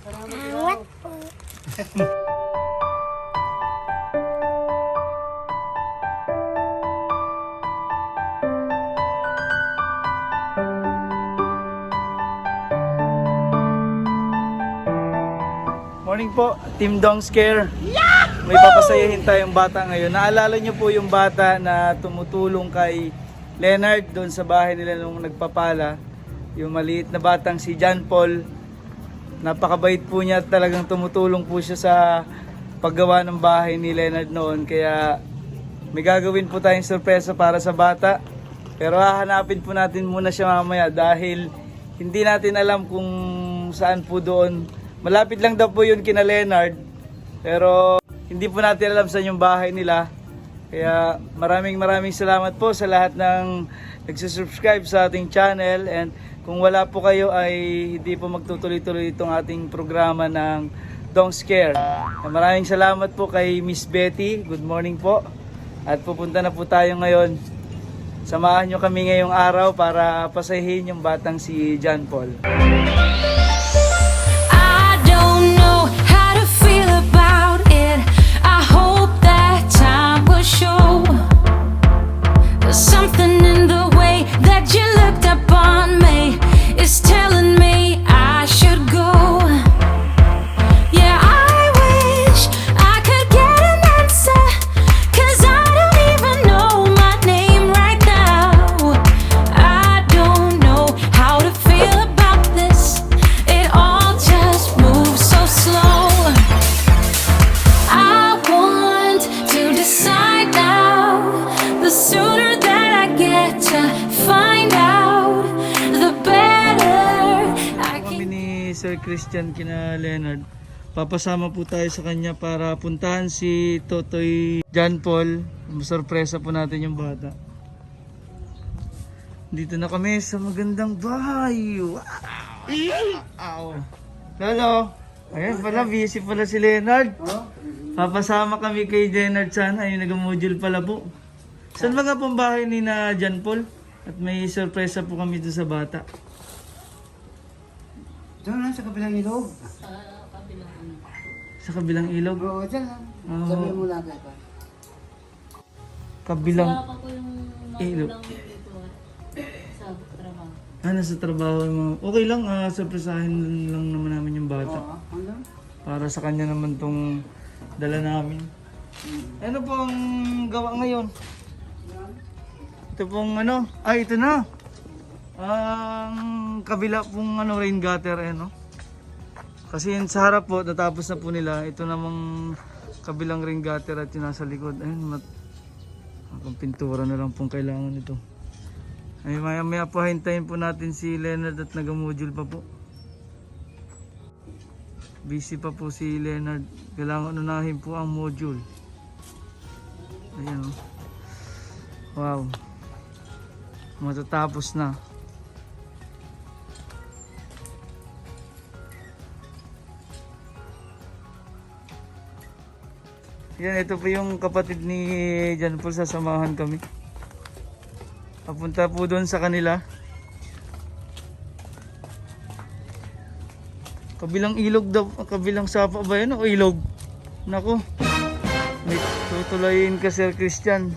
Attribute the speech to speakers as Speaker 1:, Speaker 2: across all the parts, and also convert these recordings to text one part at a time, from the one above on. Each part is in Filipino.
Speaker 1: Salamat po.
Speaker 2: Morning po, Team Dong Scare. May papasayahin tayong bata ngayon. Naalala niyo po yung bata na tumutulong kay Leonard doon sa bahay nila nung nagpapala. Yung maliit na batang si John Paul. Napakabait po niya at talagang tumutulong po siya sa paggawa ng bahay ni Leonard noon. Kaya may gagawin po tayong sorpresa para sa bata. Pero hahanapin po natin muna siya mamaya dahil hindi natin alam kung saan po doon. Malapit lang daw po yun kina Leonard. Pero hindi po natin alam saan yung bahay nila. Kaya maraming salamat po sa lahat ng nagsusubscribe sa ating channel. And kung wala po kayo ay hindi po magtutuloy-tuloy itong ating programa ng Dong Scare. Maraming salamat po kay Miss Betty. Good morning po. At pupunta na po tayo ngayon. Samahan nyo kami ngayong araw para pasahin yung batang si John Paul.
Speaker 3: Show something in the way that you looked up on me is telling me I should go. Yeah, I wish I could get an answer, 'cause I don't even know my name right now. I don't know how to feel about this. It all just moves so slow. I want to decide now. The sooner that I get to find out, the better I
Speaker 2: Kami
Speaker 3: can.
Speaker 2: ni Sir Christian kina Leonard. Papasama po tayo sa kanya para puntahan si Totoy John Paul. Sorpresa po natin yung bata. Dito na kami sa magandang bahay. Wow! Lolo! Ayan pala, busy pala si Leonard. Papasama kami kay Leonard sana. Yung nag-module pala po. Saan ba nga pong bahay ni na John Paul? At may sorpresa po kami doon sa bata.
Speaker 4: Doon lang sa kabilang ilog.
Speaker 2: Sa kabilang ilog.
Speaker 4: Oo, dyan lang.
Speaker 2: Oo.
Speaker 4: Sabihin mo lang kayo pa.
Speaker 2: Kabilang
Speaker 5: Wala pa po yung
Speaker 2: ilog.
Speaker 5: magulang dito sa trabaho.
Speaker 2: Nasa trabaho yung mga... Okay lang, sorpresahin lang naman namin yung bata.
Speaker 4: Oo, hanggang.
Speaker 2: Para sa kanya naman tong dala namin. Ano pong gawa ngayon? Ito pong ano? Ay, ito na. Ang kabila pong ano, rain gutter no? Kasi yun sa harap po, natapos na po nila. Ito namang kabilang rain gutter at yung nasa likod. Ayun, ang pintura na lang pong kailangan ito. Ay, maya po hintayin po natin si Leonard at nag-module pa po. Busy pa po si Leonard. Kailangan unahin po ang module. Ayan o. Wow. Matatapos na. Yan, ito po yung kapatid ni John Paul. Sasamahan kami. Papunta po doon sa kanila. Kabilang ilog daw, kabilang sapa ba yan o ilog? Nako. May tutulayin ka Sir Christian.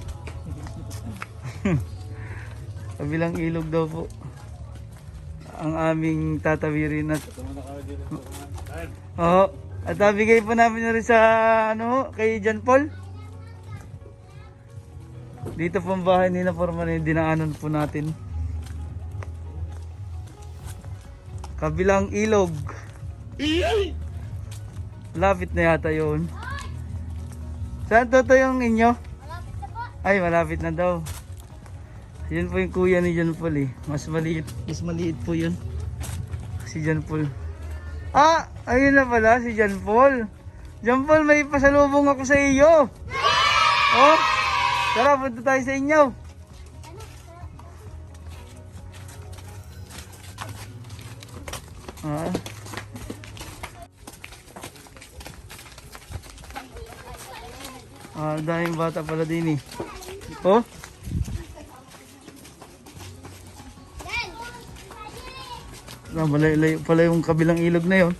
Speaker 2: Kabilang ilog daw po ang aming tatawirin at oo, at bigay po namin na rin sa ano, kay John Paul. Dito po ang bahay ni na Forman, dinaanan po natin. Kabilang ilog. Lapit na yata yun. Saan to yung inyo? Ay, malapit na daw. Yun po yung kuya ni John Paul eh. Mas maliit po yun. Si John Paul. Ah! Ayun na pala si John Paul. John Paul, may pasalubong ako sa iyo. Oh! Tara, punta tayo sa inyo. Daming bata pala din eh. Oh? Malayo pala yung kabilang ilog na yon.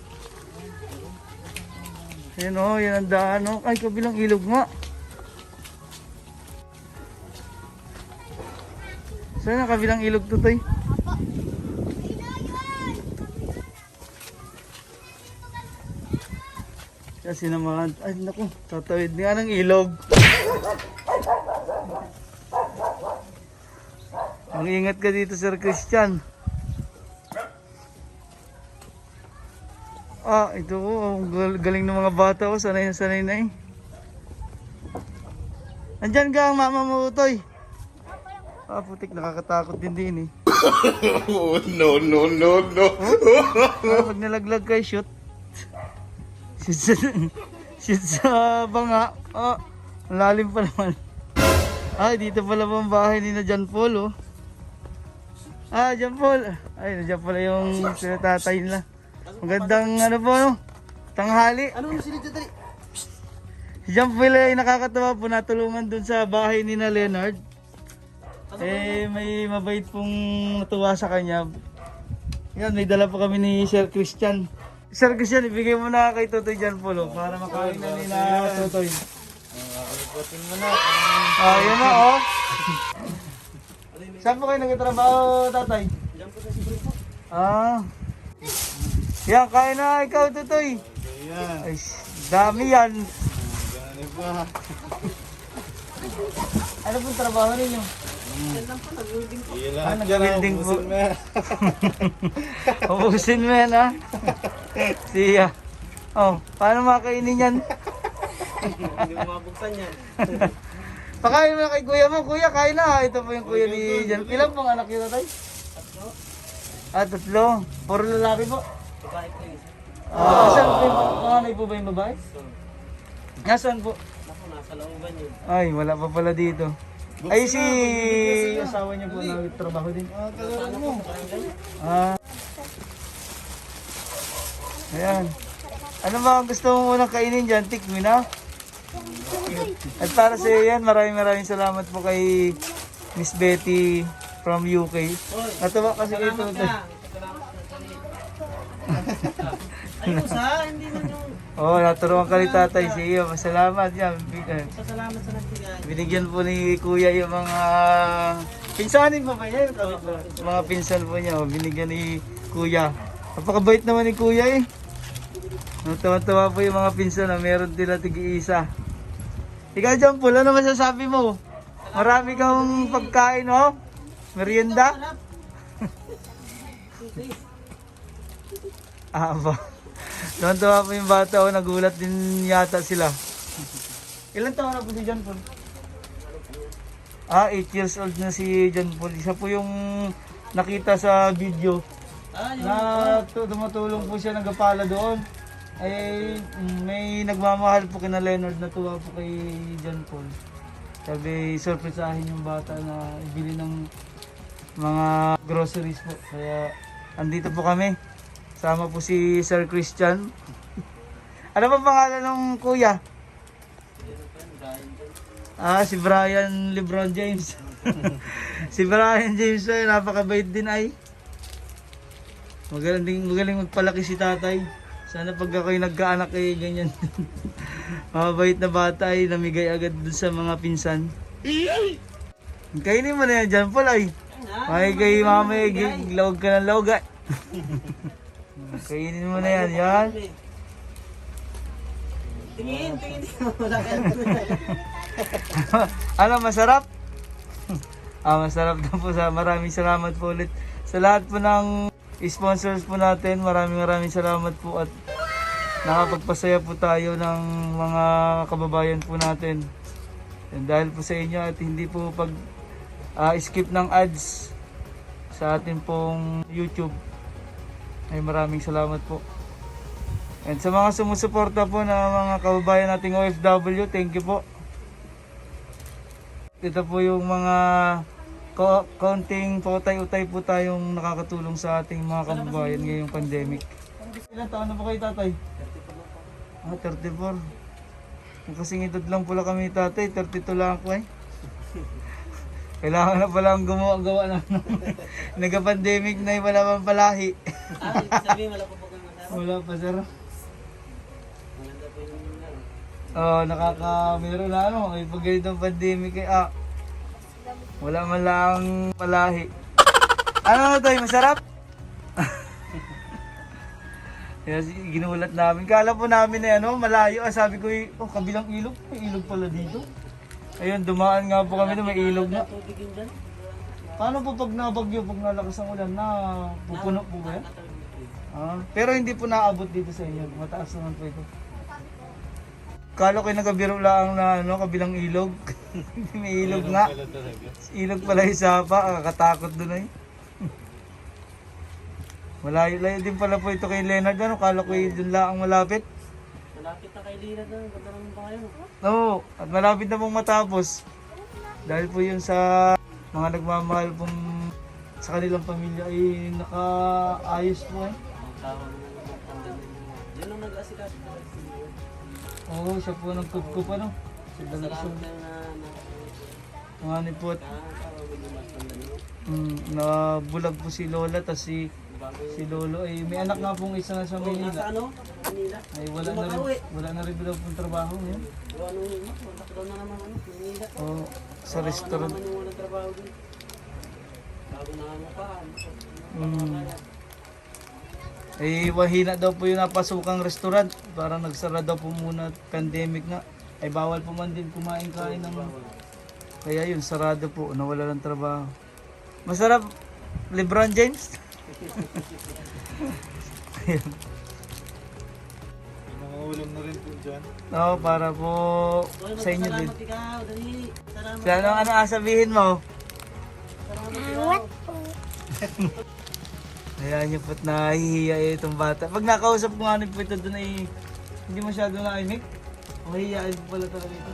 Speaker 2: Ayan o, yan ang daan o. Ay, kabilang ilog nga. Saan ang kabilang ilog to, Toy? Kasi naman, ay naku, tatawid nga ng ilog. Ang ingat ka dito, Sir Christian. Ah, ito oh, ang galing ng mga bata oh, sanay na sanay na eh. Nandyan ka ang mama mo, Toy. Ah, putik, nakakatakot din eh.
Speaker 1: Oh, no, no, no, no.
Speaker 2: Ah, pag nalaglag kay shoot. Shoot sa banga. Ah, ang lalim pa naman. Ay, dito pala po ang bahay ni na John Paul oh. Ah, John Paul. Ay, nandiyan pala yung sila tatay nila. Magandang ano po no? Tanghali.
Speaker 4: Ano sila dyan?
Speaker 2: Si John Paul ay nakakatawa po, natulungan dun sa bahay ni na Leonard. Eh, may mabait pong natuwa sa kanya. Yan, may dala pa kami ni Sir Christian. Sir Christian, ibigay mo na kay Totoy John Paul oh, para makain na nila Totoy.
Speaker 1: Kaliputin mo na.
Speaker 2: Ah, yun na oh. Saan po kayo nagtatrabaho, tatay?
Speaker 4: Diyan po sa siguro po.
Speaker 2: Ah. Yan, kain na ikaw, Totoy.
Speaker 1: Ayan.
Speaker 2: Ay, dami yan.
Speaker 1: Gani pa.
Speaker 2: Ano pong trabaho ninyo?
Speaker 4: Yan lang po, nag-welding po.
Speaker 1: Ilan
Speaker 2: nag-welding po. Ubusin mo yan, ha? Siya. Oh, paano makainin yan?
Speaker 4: Hindi mo mabuksan yan.
Speaker 2: Pakain mo na kay kuya mo. Kuya, kain na. Ito po yung kuya ni Jan. Ilan pong anak yun, tatay? Ah, 3. Puro lalaki po.
Speaker 4: Babae po yun.
Speaker 2: Ah, saan po yung panganay po ba yung babae? Nasaan po?
Speaker 4: Ako, nasa lauban yun.
Speaker 2: Ay, wala pa pala dito. Ay, si asawa niya po nagtrabaho din.
Speaker 4: Ano mo?
Speaker 2: Ah. Ayan. Ano ba ang gusto mo munang kainin dyan? Tikmi na? At para sa iyo yan, maraming salamat po kay Miss Betty from UK. Natuwa kasi kayo ito.
Speaker 4: Ayun sa, hindi na yung
Speaker 2: Oo, naturuan ka ni tatay sa iyo. Masalamat yan.
Speaker 4: pasalamat sa nagbigay.
Speaker 2: Binigyan po ni kuya yung mga pinsanin po ba yan? Mga pinsan po niya. Binigyan ni kuya. Napakabait naman ni kuya eh. Natuwa-tuwa po yung mga pinsan na meron tila tig-iisa. Ikaw dyan po, ano masasabi mo? Marami kang pagkain, oh? Merienda? Ah, ba? Tuwa-tuwa po yung bata, oh. Nagulat din yata sila. Ilan taon na po si John Paul? Ah, 8 years old na si John Paul. Isa po yung nakita sa video na tumutulong po siya nagapala doon. Ay, may nagmamahal po kina Leonard na tuwa po kay John Paul. Sabi, surpresahin yung bata na ibili ng mga groceries po. Kaya, andito po kami. Sama po si Sir Christian. Ano ba pangalan ng kuya? Ah, si Brian LeBron James. Si Brian James ay napakabait din ay. Magaling magpalaki si tatay. Sana pag ako'y nagkaanak ay ganyan. Mabait na bata ay namigay agad dun sa mga pinsan. Kainin mo na yan dyan, Paul ay. Ay kay mama ay lawag ka ng lawag ay. Kainin mo na yan, yan.
Speaker 4: Tingin. Wala ka
Speaker 2: Ano, masarap? Ah, masarap na po. Maraming salamat po ulit sa lahat po ng sponsors po natin. Maraming salamat po at nakapagpasaya po tayo ng mga kababayan po natin. And dahil po sa inyo at hindi po pag skip ng ads sa atin pong YouTube ay maraming salamat po. And sa mga sumusuporta po na mga kababayan nating OFW, thank you po. Ito po yung mga kaunting pautay-utay po tayong nakakatulong sa ating mga kababayan ngayong pandemic. Ilan taon na po kayo, tatay? Ah, 34. Kung kasing edad lang pala kami, tatay, 32 lang ako eh. Kailangan na palang gumawa na nagka-pandemic na wala pang palahi.
Speaker 4: Sabi, wala pa po kang masama.
Speaker 2: Wala pa, sir.
Speaker 4: Maganda po yung ano.
Speaker 2: Oh, meron na ano, may pag ganitong pandemic wala man lang malahi. Ano to, masarap? Kaya ginulat namin. Kala po namin na ano, malayo. Sabi ko, oh, kabilang ilog. May ilog pala dito. Ayun, dumaan nga po kami doon, may ilog na.
Speaker 4: Tubig yun dyan.
Speaker 2: Paano po pag nabagyo, pag nalakas ang ulan na pupuno po ba yan? Pero hindi po naabot dito sa inyo. Mataas naman po ito. Kala ko nagabiro lang na ano, kabilang ilog. May ilog nga.
Speaker 1: Wala talaga.
Speaker 2: Ilog pala yung sapa. Kakatakot doon ay. Malayo-layo din pala po ito kay Leonard. Ano? Kala ko doon lang ang malapit.
Speaker 4: Malapit na kay Lina doon. Ganda naman ba kayo?
Speaker 2: Oo. At malapit na pong matapos. Dahil po yun sa mga nagmamahal pong sa kanilang pamilya ay nakaayos po eh.
Speaker 4: Ang tawag na naman ang ganda niya. Yan ang nag-asikaso.
Speaker 2: Oo, siya po nagkup-kup ano. Sa
Speaker 4: Salamat
Speaker 2: Dalusog.
Speaker 4: kayo na
Speaker 2: Mga po at
Speaker 4: tawag yung mas ganda niyo.
Speaker 2: nabulag po si Lola tas
Speaker 4: Bago
Speaker 2: si Lolo ay may anak nga pong isa na sa
Speaker 4: nasa
Speaker 2: Manila.
Speaker 4: ano? Manila.
Speaker 2: Ay wala na rin daw pong trabaho ngayon.
Speaker 4: Pero ano yun? Lockdown na naman ano? Manila.
Speaker 2: Oo, sa
Speaker 4: Kawawa
Speaker 2: restaurant.
Speaker 4: naman yung walang trabaho din. Bago na ano pa.
Speaker 2: Wahina daw po yung napasukang restaurant. Parang nagsara daw po muna at pandemic nga. Ay bawal po man din kumain-kain ng kaya yun, sarado po, nawala ng trabaho. Masarap, LeBron James. Ayun.
Speaker 1: May mga ulam na rin po dyan.
Speaker 2: Oo, para po sa inyo din.
Speaker 4: Salamat ikaw. Dali. Salamat.
Speaker 2: Kaya ano sabihin mo?
Speaker 4: Salamat ikaw.
Speaker 2: Ayan niyo po't nahihiya itong bata. Pag nakausap ko nga po ito doon ay hindi masyado naimik. Mahihiyain po pala talaga ito.